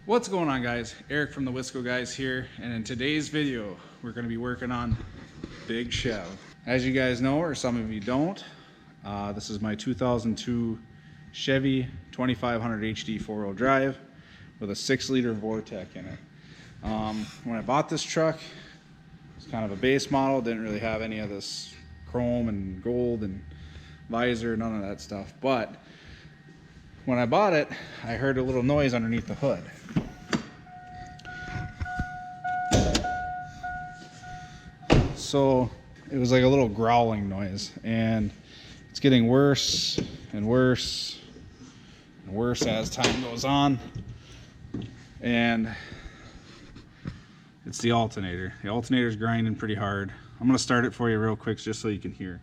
What's going on, guys? Eric from Thewiscoguyz here, and in today's video we're going to be working on Big Chev. As you guys know, or some of you don't, this is my 2002 Chevy 2500 HD 4-wheel drive with a 6-liter Vortec in it. When I bought this truck, it's kind of a base model, didn't really have any of this chrome and gold and visor, none of that stuff, but when I bought it, I heard a little noise underneath the hood. So it was like a little growling noise, and it's getting worse and worse and worse as time goes on. And it's the alternator. The alternator's grinding pretty hard. I'm gonna start it for you real quick just so you can hear.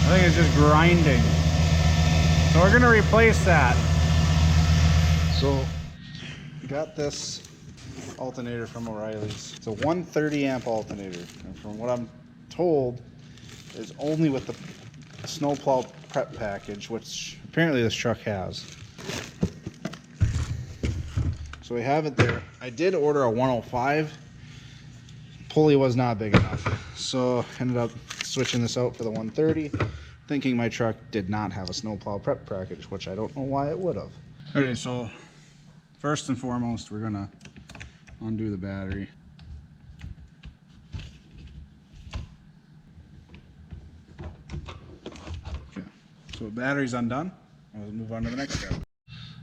I think it's just grinding. So we're gonna replace that. So got this alternator from O'Reilly's. It's a 130 amp alternator, and from what I'm told is only with the snowplow prep package, which apparently this truck has. So we have it there. I did order a 105. Pulley was not big enough, so ended up switching this out for the 130, thinking my truck did not have a snowplow prep package, which I don't know why it would have. Okay, so first and foremost, we're gonna undo the battery. Okay, so the battery's undone. We'll move on to the next step.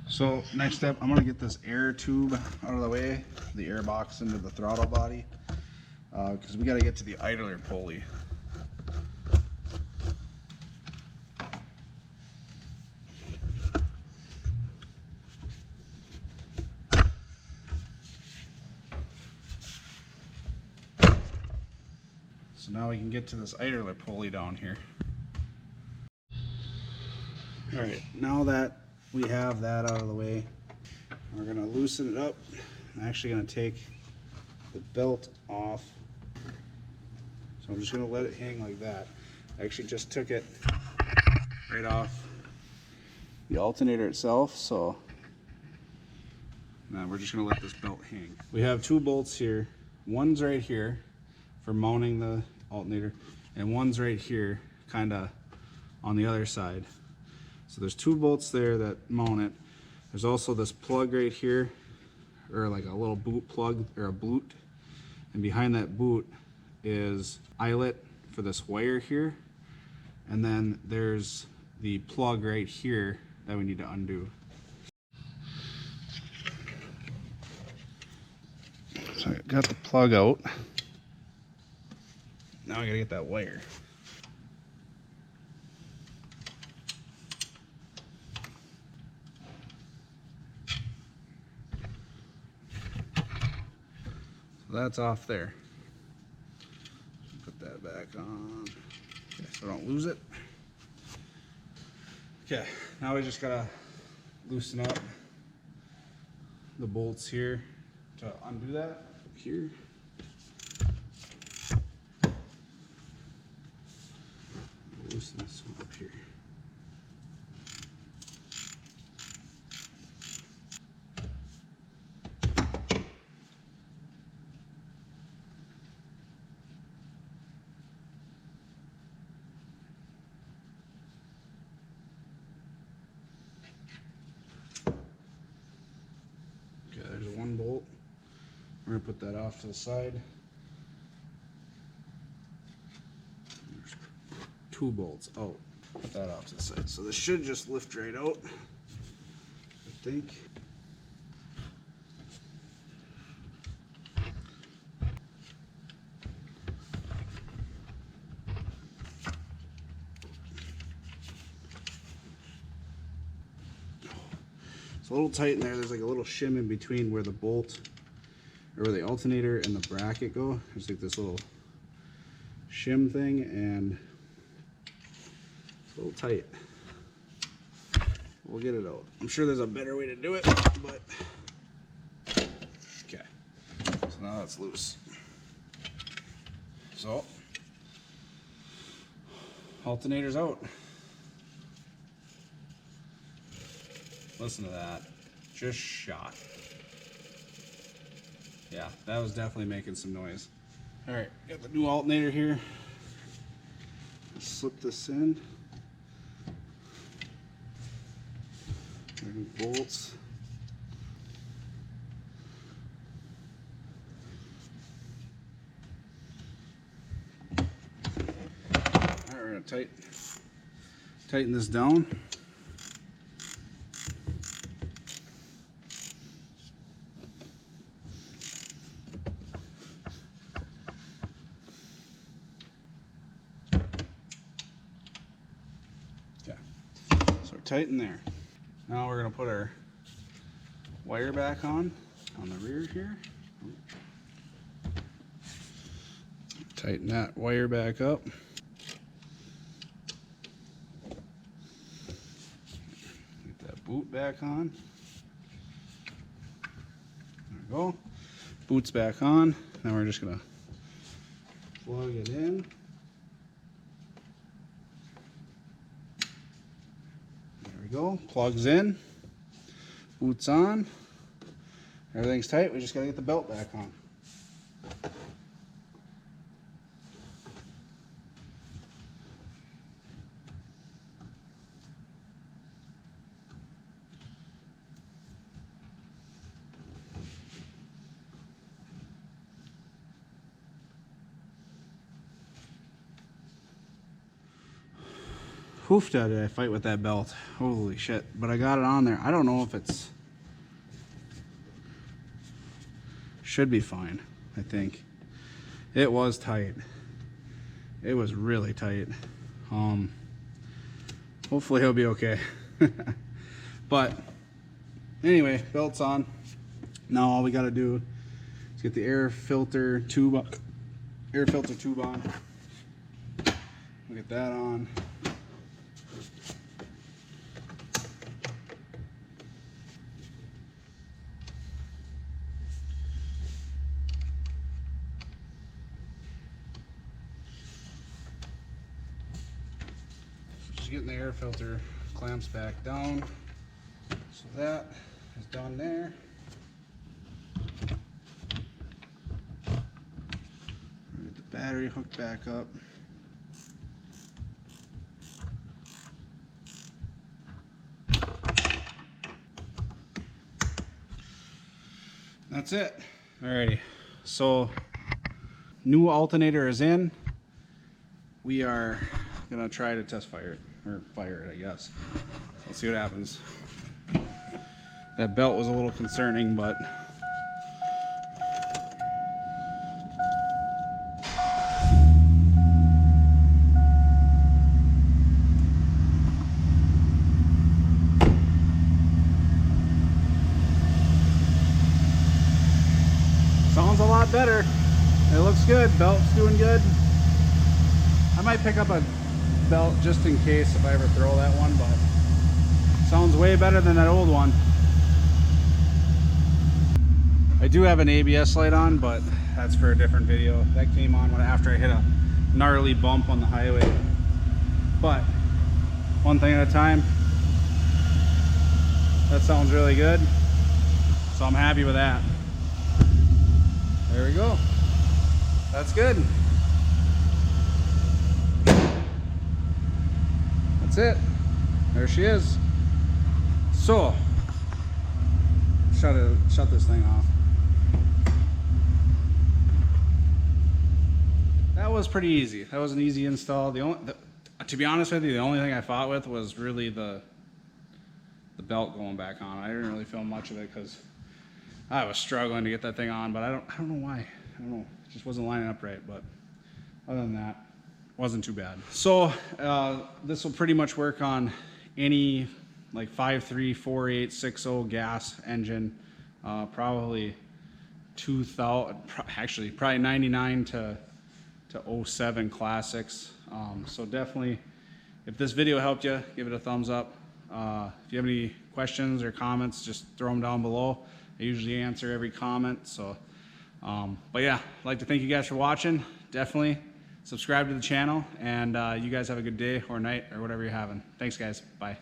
So next step, I'm gonna get this air tube out of the way, the air box into the throttle body, because we gotta get to the idler pulley. So now we can get to this idler pulley down here. All right, now that we have that out of the way, we're gonna loosen it up. I'm actually gonna take the belt off. So I'm just gonna let it hang like that. I actually just took it right off the alternator itself, so now we're just gonna let this belt hang. We have two bolts here. One's right here for mounting the alternator, and one's right here kind of on the other side. So there's two bolts there that mount it. There's also this plug right here, or like a little boot plug or a boot, and behind that boot is eyelet for this wire here, and then there's the plug right here that we need to undo. So I got the plug out. Now I gotta get that wire. So that's off there. Put that back on, okay, so I don't lose it. Okay, now we just gotta loosen up the bolts here to undo that here. Loosen this one up here. Okay, there's one bolt. We're gonna put that off to the side. There's two bolts out. Put that off to the side. So this should just lift right out, I think. It's a little tight in there. There's like a little shim in between where the bolt, or where the alternator and the bracket go. There's like this little shim thing, and it's a little tight. We'll get it out. I'm sure there's a better way to do it, but okay. So now that's loose. So alternator's out. Listen to that. Just shot. Yeah, that was definitely making some noise. Alright, got the new alternator here. Slip this in. New bolts. Alright, we're gonna tighten this down. Okay, so we're tight in there. Now we're gonna put our wire back on the rear here. Tighten that wire back up. Get that boot back on. There we go. Boot's back on. Now we're just gonna plug it in. There we go. Plugs in. Boot's on. Everything's tight. We just gotta get the belt back on. Oof, did I fight with that belt. Holy shit. But I got it on there. I don't know if it's... Should be fine, I think. It was tight. It was really tight. Hopefully he'll be okay. But anyway, belt's on. Now all we gotta do is get the air filter tube on. We'll get that on. Just getting the air filter clamps back down. So that is done there. Get the battery hooked back up. That's it. Alrighty, so new alternator is in. We are gonna try to test fire it, or fire it, I guess. Let's see what happens. That belt was a little concerning, but sounds a lot better. It looks good. Belt's doing good. I might pick up a belt just in case if I ever throw that one, but sounds way better than that old one. I do have an ABS light on, but that's for a different video. That came on after I hit a gnarly bump on the highway. But one thing at a time. That sounds really good. So I'm happy with that. There we go. That's good. That's it. There she is. So, shut this thing off. That was pretty easy. That was an easy install. To be honest with you, the only thing I fought with was really the belt going back on. I didn't really feel much of it because I was struggling to get that thing on, but I don't know why. I don't know. It just wasn't lining up right, but other than that, it wasn't too bad. So this will pretty much work on any like 5.3, 4.8, 6.0 gas engine, probably 2000, actually probably 99 to 07 classics. So definitely, if this video helped you, give it a thumbs up. If you have any questions or comments, just throw them down below. I usually answer every comment. So, but yeah, I'd like to thank you guys for watching. Definitely subscribe to the channel, and you guys have a good day or night or whatever you're having. Thanks, guys. Bye.